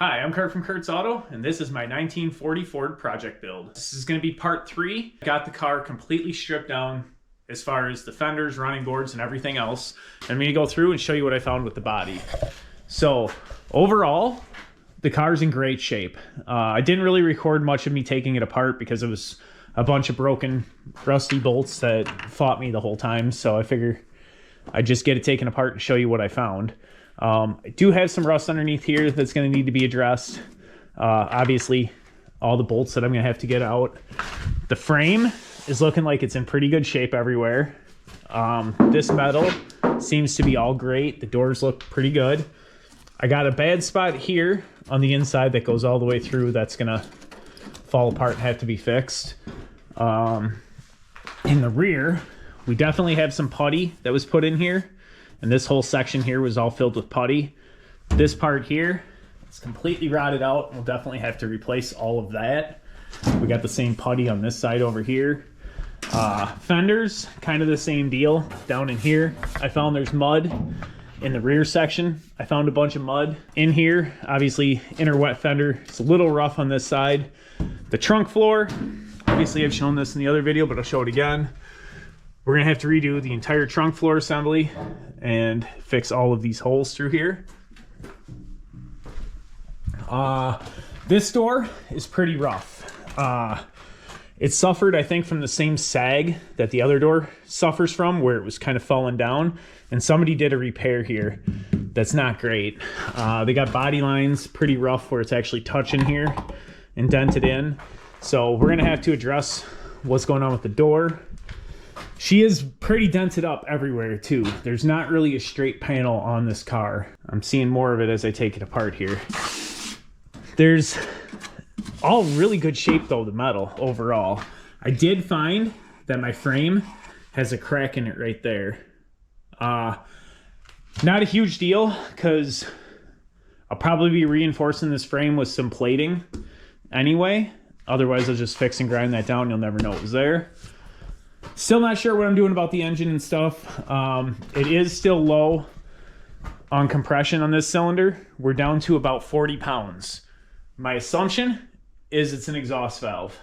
Hi, I'm Kurt from Kurt's Auto, and this is my 1940 Ford project build. This is going to be part 3. I got the car completely stripped down as far as the fenders, running boards, and everything else. I'm going to go through and show you what I found with the body. So, overall, the car's in great shape. I didn't really record much of me taking it apart because it was a bunch of broken, rusty bolts that fought me the whole time, so I figure I'd just get it taken apart and show you what I found. I do have some rust underneath here that's going to need to be addressed. Obviously, all the bolts that I'm going to have to get out. The frame is looking like it's in pretty good shape everywhere. This metal seems to be all great. The doors look pretty good. I got a bad spot here on the inside that goes all the way through that's going to fall apart and have to be fixed. In the rear, we definitely have some putty that was put in here. And this whole section here was all filled with putty. This part here is completely rotted out. We'll definitely have to replace all of that. We got the same putty on this side over here. Fenders, kind of the same deal. Down in here, I found there's mud. In the rear section, I found a bunch of mud. In here, obviously, inner wet fender. It's a little rough on this side. The trunk floor, obviously I've shown this in the other video, but I'll show it again. We're gonna have to redo the entire trunk floor assembly and fix all of these holes through here. This door is pretty rough. It suffered, I think, from the same sag that the other door suffers from, where it was kind of falling down, and somebody did a repair here that's not great. They got body lines pretty rough where it's actually touching here and dented in. So we're gonna have to address what's going on with the door. She is pretty dented up everywhere too. There's not really a straight panel on this car. I'm seeing more of it as I take it apart here. There's all really good shape though, the metal overall. I did find that my frame has a crack in it right there. Not a huge deal because I'll probably be reinforcing this frame with some plating anyway. Otherwise I'll just fix and grind that down. You'll never know it was there. Still not sure what I'm doing about the engine and stuff. It is still low on compression on this cylinder. We're down to about 40 pounds. My assumption is it's an exhaust valve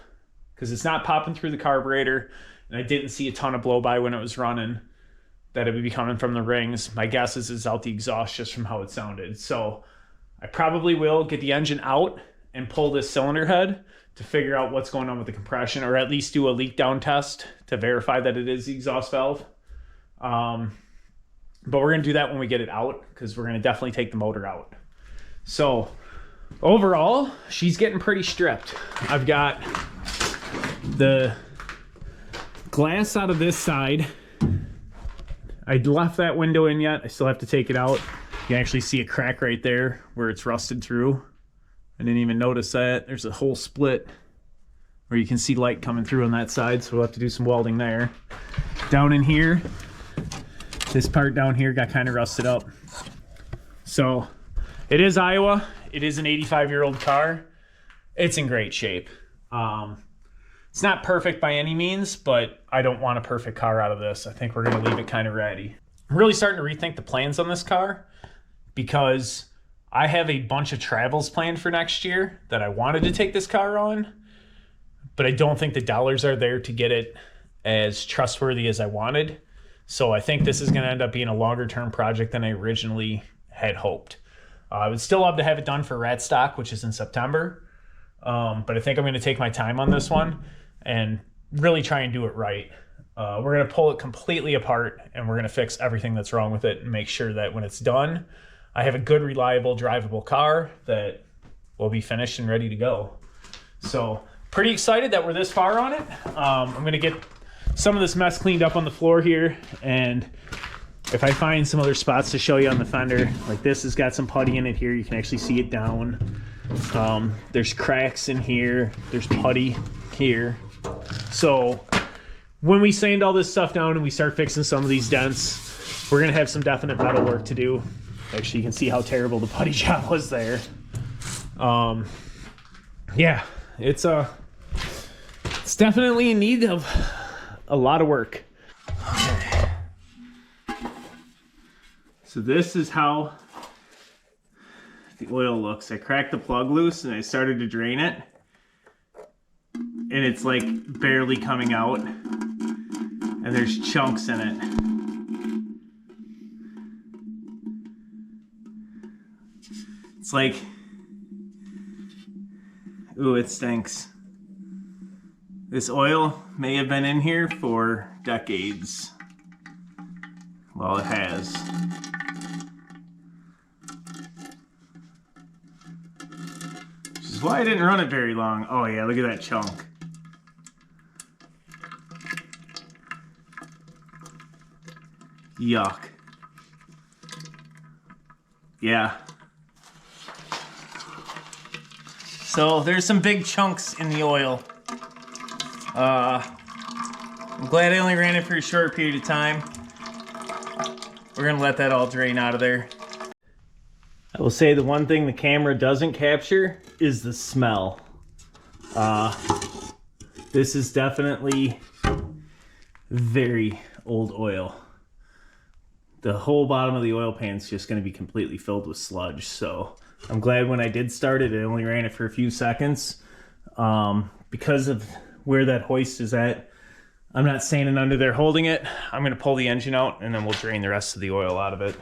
because it's not popping through the carburetor, and I didn't see a ton of blow by when it was running that it would be coming from the rings. My guess is it's out the exhaust just from how it sounded. So I probably will get the engine out and pull this cylinder head to figure out what's going on with the compression, or at least do a leak down test to verify that it is the exhaust valve. But we're gonna do that when we get it out, because we're gonna definitely take the motor out. So overall, she's getting pretty stripped. I've got the glass out of this side. I left that window in yet. I still have to take it out. You can actually see a crack right there where it's rusted through. I didn't even notice that. There's a whole split where you can see light coming through on that side, so we'll have to do some welding there. Down in here, this part down here got kind of rusted up. So it is Iowa. It is an 85-year-old car. It's in great shape. It's not perfect by any means, but I don't want a perfect car out of this. I think we're gonna leave it kind of ratty. I'm really starting to rethink the plans on this car because I have a bunch of travels planned for next year that I wanted to take this car on, but I don't think the dollars are there to get it as trustworthy as I wanted. So I think this is going to end up being a longer term project than I originally had hoped. I would still love to have it done for rat stock, which is in September. But I think I'm going to take my time on this one and really try and do it right. We're going to pull it completely apart and we're going to fix everything that's wrong with it and make sure that when it's done, I have a good, reliable, drivable car that will be finished and ready to go. So pretty excited that we're this far on it. I'm going to get some of this mess cleaned up on the floor here. And if I find some other spots to show you on the fender, like this has got some putty in it here. You can actually see it down. There's cracks in here. There's putty here. So when we sand all this stuff down and we start fixing some of these dents, we're going to have some definite metal work to do. Actually, you can see how terrible the putty job was there. Yeah, it's definitely in need of a lot of work. Okay. So this is how the oil looks. I cracked the plug loose and I started to drain it. And it's like barely coming out. And there's chunks in it. It's like, ooh, it stinks. This oil may have been in here for decades. Well, it has. Which is why I didn't run it very long. Oh yeah, look at that chunk. Yuck. Yeah. So there's some big chunks in the oil. I'm glad I only ran it for a short period of time. We're gonna let that all drain out of there. I will say the one thing the camera doesn't capture is the smell. This is definitely very old oil. The whole bottom of the oil pan is just going to be completely filled with sludge. So I'm glad when I did start it, I only ran it for a few seconds. Because of where that hoist is at, I'm not standing under there holding it. I'm going to pull the engine out and then we'll drain the rest of the oil out of it.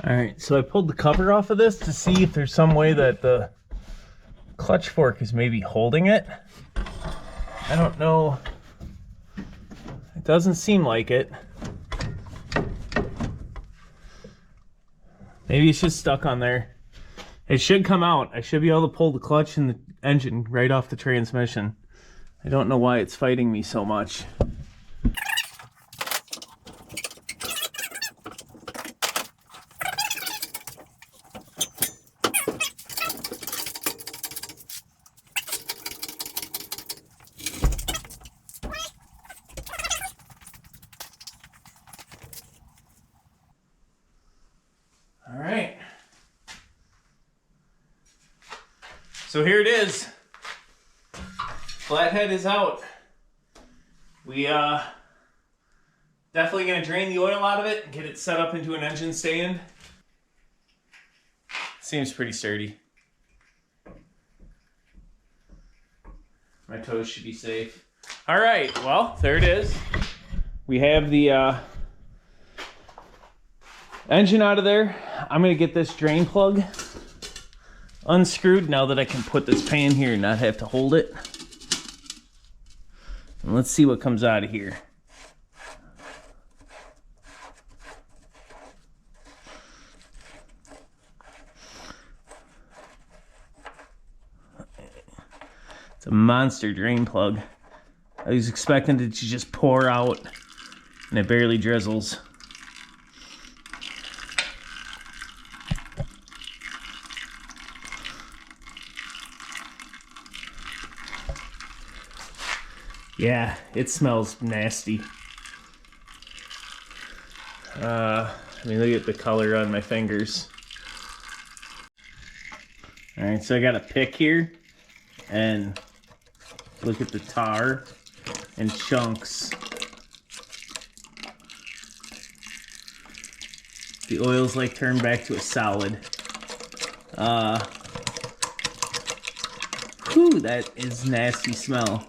All right, so I pulled the cover off of this to see if there's some way that the clutch fork is maybe holding it. I don't know. It doesn't seem like it. Maybe it's just stuck on there. It should come out. I should be able to pull the clutch and the engine right off the transmission. I don't know why it's fighting me so much. All right. So here it is. Flathead is out. We definitely gonna drain the oil out of it and get it set up into an engine stand. Seems pretty sturdy. My toes should be safe. All right, well, there it is. We have the engine out of there. I'm gonna get this drain plug unscrewed now that I can put this pan here and not have to hold it. And let's see what comes out of here. It's a monster drain plug. I was expecting it to just pour out and it barely drizzles. Yeah, it smells nasty. I mean, look at the color on my fingers. All right, so I got a pick here, and look at the tar and chunks. The oil's like turned back to a solid. Whew, that is nasty smell.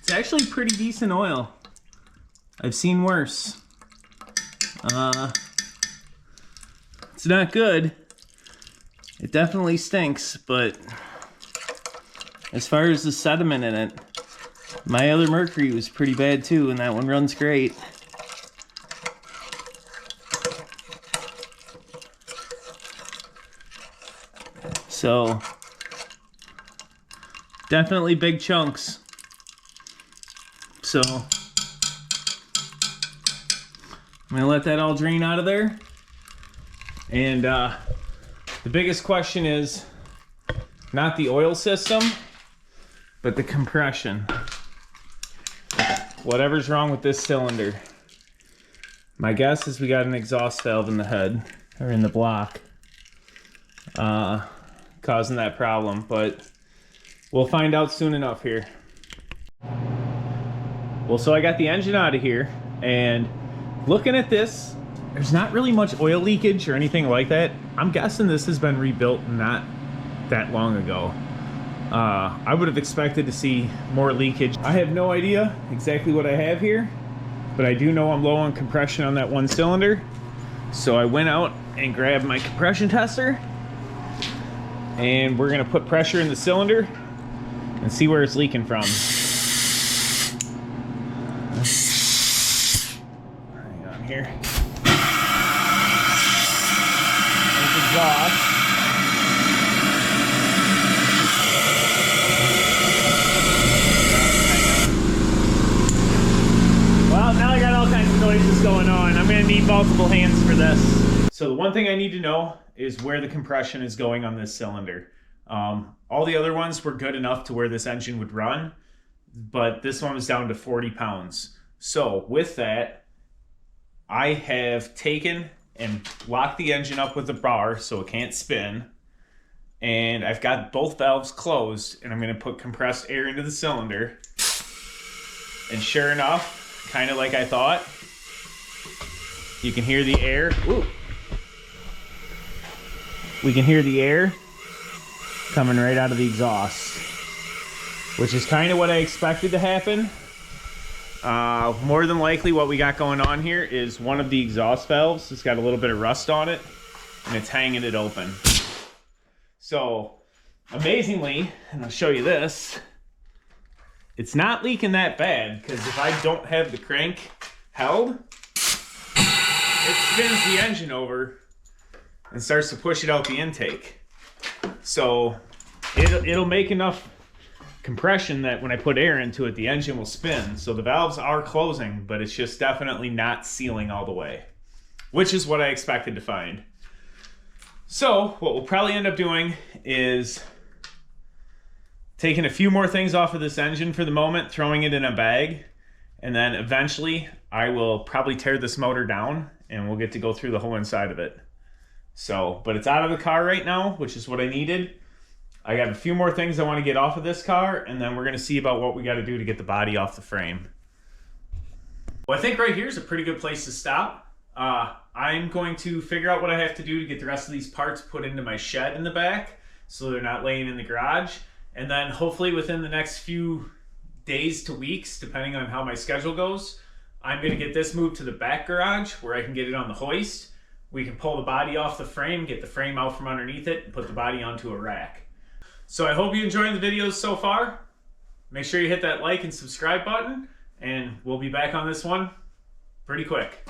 It's actually pretty decent oil. I've seen worse. It's not good. It definitely stinks, but as far as the sediment in it, my other Mercury was pretty bad too, and that one runs great. So definitely big chunks. So I'm gonna let that all drain out of there. And the biggest question is not the oil system, but the compression. Whatever's wrong with this cylinder. My guess is we got an exhaust valve in the head, or in the block, causing that problem, but we'll find out soon enough here. Well, so I got the engine out of here, and looking at this, there's not really much oil leakage or anything like that. I'm guessing this has been rebuilt not that long ago. I would have expected to see more leakage. I have no idea exactly what I have here, but I do know I'm low on compression on that one cylinder. So I went out and grabbed my compression tester, and we're gonna put pressure in the cylinder and see where it's leaking from. Hang on here. There's exhaust. Now I got all kinds of noises going on. I'm gonna need multiple hands for this. So the one thing I need to know is where the compression is going on this cylinder. All the other ones were good enough to where this engine would run, but this one was down to 40 pounds. So with that, I have taken and locked the engine up with a bar so it can't spin. And I've got both valves closed, and I'm gonna put compressed air into the cylinder. And sure enough, kind of like I thought, you can hear the air. Ooh. We can hear the air coming right out of the exhaust, which is kind of what I expected to happen. More than likely what we got going on here is one of the exhaust valves has got a little bit of rust on it, and it's hanging it open. So amazingly, and I'll show you this, it's not leaking that bad, because if I don't have the crank held, it spins the engine over and starts to push it out the intake. So it'll make enough compression that when I put air into it, the engine will spin. So the valves are closing, but it's just definitely not sealing all the way, which is what I expected to find. So what we'll probably end up doing is taking a few more things off of this engine for the moment, throwing it in a bag, and then eventually I will probably tear this motor down and we'll get to go through the whole inside of it. So, but it's out of the car right now, which is what I needed. I got a few more things I want to get off of this car, and then we're going to see about what we got to do to get the body off the frame. Well, I think right here is a pretty good place to stop. I'm going to figure out what I have to do to get the rest of these parts put into my shed in the back so they're not laying in the garage. And then hopefully within the next few days to weeks, depending on how my schedule goes, I'm going to get this moved to the back garage where I can get it on the hoist. We can pull the body off the frame, get the frame out from underneath it, and put the body onto a rack. So I hope you're enjoying the videos so far. Make sure you hit that like and subscribe button, and we'll be back on this one pretty quick.